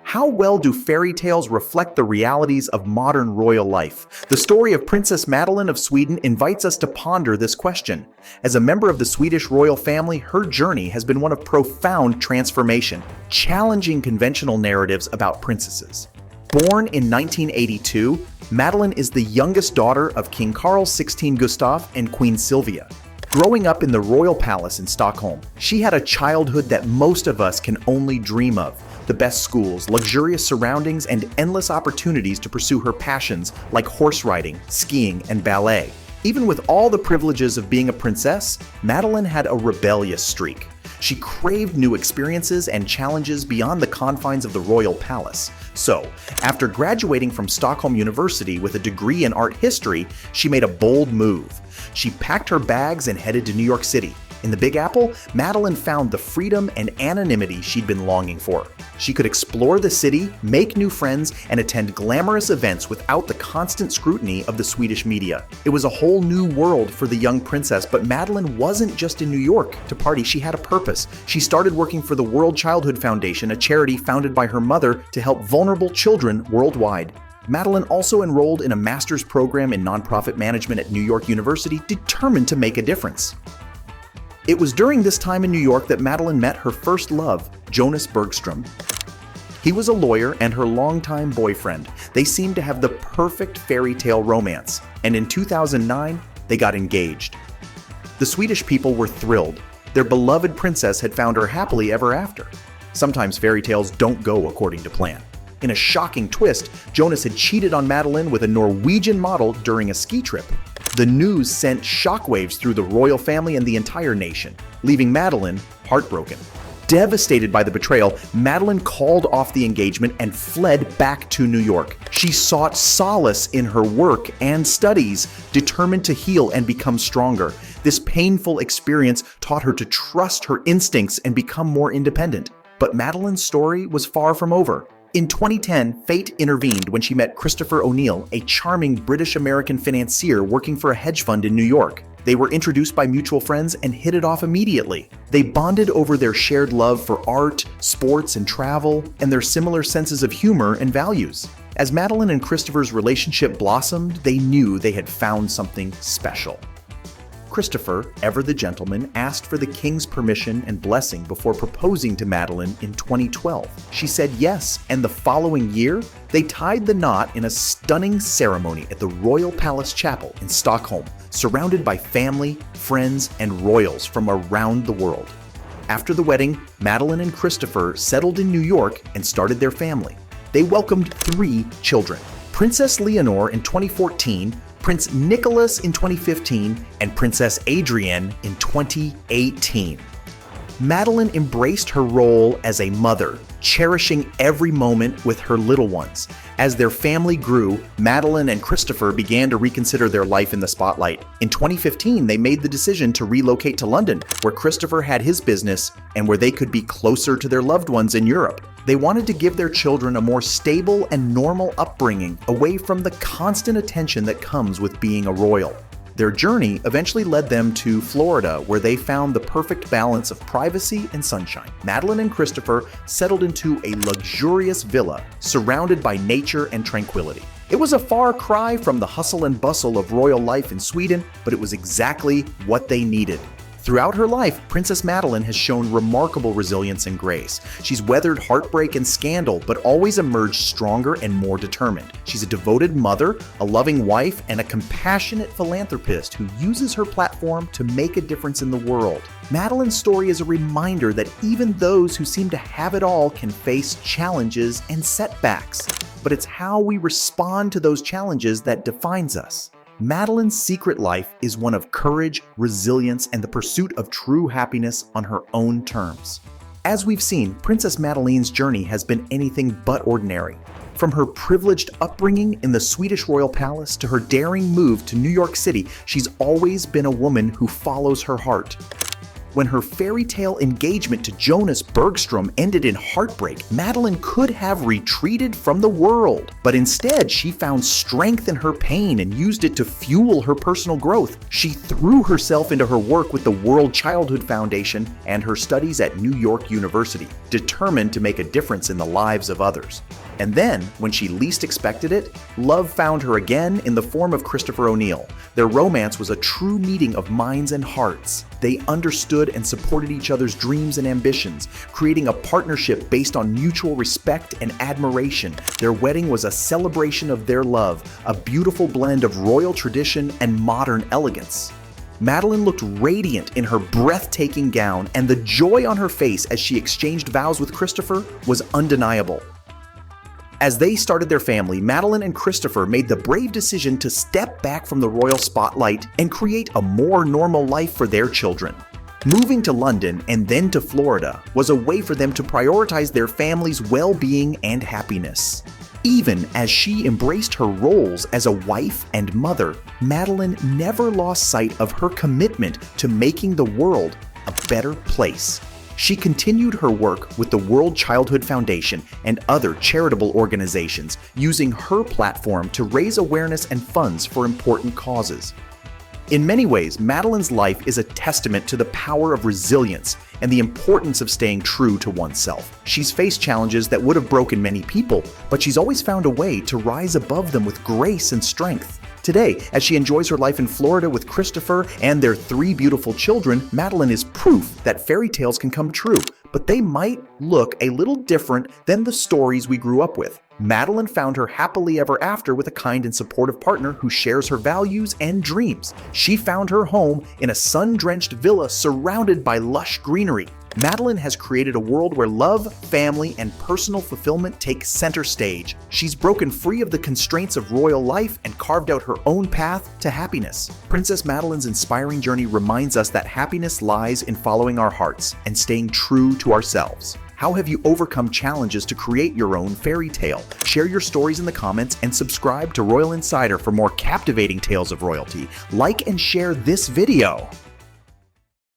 How well do fairy tales reflect the realities of modern royal life? The story of Princess Madeleine of Sweden invites us to ponder this question. As a member of the Swedish royal family, her journey has been one of profound transformation, challenging conventional narratives about princesses. Born in 1982, Madeleine is the youngest daughter of King Carl XVI Gustaf and Queen Sylvia. Growing up in the royal palace in Stockholm, she had a childhood that most of us can only dream of. The best schools, luxurious surroundings, and endless opportunities to pursue her passions like horse riding, skiing, and ballet. Even with all the privileges of being a princess, Madeleine had a rebellious streak. She craved new experiences and challenges beyond the confines of the royal palace. So, after graduating from Stockholm University with a degree in art history, she made a bold move. She packed her bags and headed to New York City. In the Big Apple, Madeleine found the freedom and anonymity she'd been longing for. She could explore the city, make new friends, and attend glamorous events without the constant scrutiny of the Swedish media. It was a whole new world for the young princess, but Madeleine wasn't just in New York to party. She had a purpose. She started working for the World Childhood Foundation, a charity founded by her mother to help vulnerable children worldwide. Madeleine also enrolled in a master's program in nonprofit management at New York University, determined to make a difference. It was during this time in New York that Madeleine met her first love, Jonas Bergstrom. He was a lawyer and her longtime boyfriend. They seemed to have the perfect fairy tale romance, and in 2009, they got engaged. The Swedish people were thrilled. Their beloved princess had found her happily ever after. Sometimes fairy tales don't go according to plan. In a shocking twist, Jonas had cheated on Madeleine with a Norwegian model during a ski trip. The news sent shockwaves through the royal family and the entire nation, leaving Madeleine heartbroken. Devastated by the betrayal, Madeleine called off the engagement and fled back to New York. She sought solace in her work and studies, determined to heal and become stronger. This painful experience taught her to trust her instincts and become more independent. But Madeleine's story was far from over. In 2010, fate intervened when she met Christopher O'Neill, a charming British-American financier working for a hedge fund in New York. They were introduced by mutual friends and hit it off immediately. They bonded over their shared love for art, sports, and travel, and their similar senses of humor and values. As Madeleine and Christopher's relationship blossomed, they knew they had found something special. Christopher, ever the gentleman, asked for the king's permission and blessing before proposing to Madeleine in 2012. She said yes, and the following year, they tied the knot in a stunning ceremony at the Royal Palace Chapel in Stockholm, surrounded by family, friends, and royals from around the world. After the wedding, Madeleine and Christopher settled in New York and started their family. They welcomed 3 children: Princess Leonor in 2014, Prince Nicholas in 2015, and Princess Adrienne in 2018. Madeleine embraced her role as a mother, cherishing every moment with her little ones. As their family grew, Madeleine and Christopher began to reconsider their life in the spotlight. In 2015, they made the decision to relocate to London, where Christopher had his business and where they could be closer to their loved ones in Europe. They wanted to give their children a more stable and normal upbringing, away from the constant attention that comes with being a royal. Their journey eventually led them to Florida, where they found the perfect balance of privacy and sunshine. Madeleine and Christopher settled into a luxurious villa surrounded by nature and tranquility. It was a far cry from the hustle and bustle of royal life in Sweden, but it was exactly what they needed. Throughout her life, Princess Madeleine has shown remarkable resilience and grace. She's weathered heartbreak and scandal, but always emerged stronger and more determined. She's a devoted mother, a loving wife, and a compassionate philanthropist who uses her platform to make a difference in the world. Madeleine's story is a reminder that even those who seem to have it all can face challenges and setbacks. But it's how we respond to those challenges that defines us. Madeleine's secret life is one of courage, resilience, and the pursuit of true happiness on her own terms. As we've seen, Princess Madeleine's journey has been anything but ordinary. From her privileged upbringing in the Swedish royal palace to her daring move to New York City, she's always been a woman who follows her heart. When her fairy tale engagement to Jonas Bergstrom ended in heartbreak, Madeleine could have retreated from the world. But instead, she found strength in her pain and used it to fuel her personal growth. She threw herself into her work with the World Childhood Foundation and her studies at New York University, determined to make a difference in the lives of others. And then, when she least expected it, love found her again in the form of Christopher O'Neill. Their romance was a true meeting of minds and hearts. They understood and supported each other's dreams and ambitions, creating a partnership based on mutual respect and admiration. Their wedding was a celebration of their love, a beautiful blend of royal tradition and modern elegance. Madeleine looked radiant in her breathtaking gown, and the joy on her face as she exchanged vows with Christopher was undeniable. As they started their family, Madeleine and Christopher made the brave decision to step back from the royal spotlight and create a more normal life for their children. Moving to London and then to Florida was a way for them to prioritize their family's well-being and happiness. Even as she embraced her roles as a wife and mother, Madeleine never lost sight of her commitment to making the world a better place. She continued her work with the World Childhood Foundation and other charitable organizations, using her platform to raise awareness and funds for important causes. In many ways, Madeleine's life is a testament to the power of resilience and the importance of staying true to oneself. She's faced challenges that would have broken many people, but she's always found a way to rise above them with grace and strength. Today, as she enjoys her life in Florida with Christopher and their 3 beautiful children, Madeleine is proof that fairy tales can come true, but they might look a little different than the stories we grew up with. Madeleine found her happily ever after with a kind and supportive partner who shares her values and dreams. She found her home in a sun-drenched villa surrounded by lush greenery. Madeleine has created a world where love, family, and personal fulfillment take center stage. She's broken free of the constraints of royal life and carved out her own path to happiness. Princess Madeleine's inspiring journey reminds us that happiness lies in following our hearts and staying true to ourselves. How have you overcome challenges to create your own fairy tale? Share your stories in the comments and subscribe to Royal Insider for more captivating tales of royalty. Like and share this video.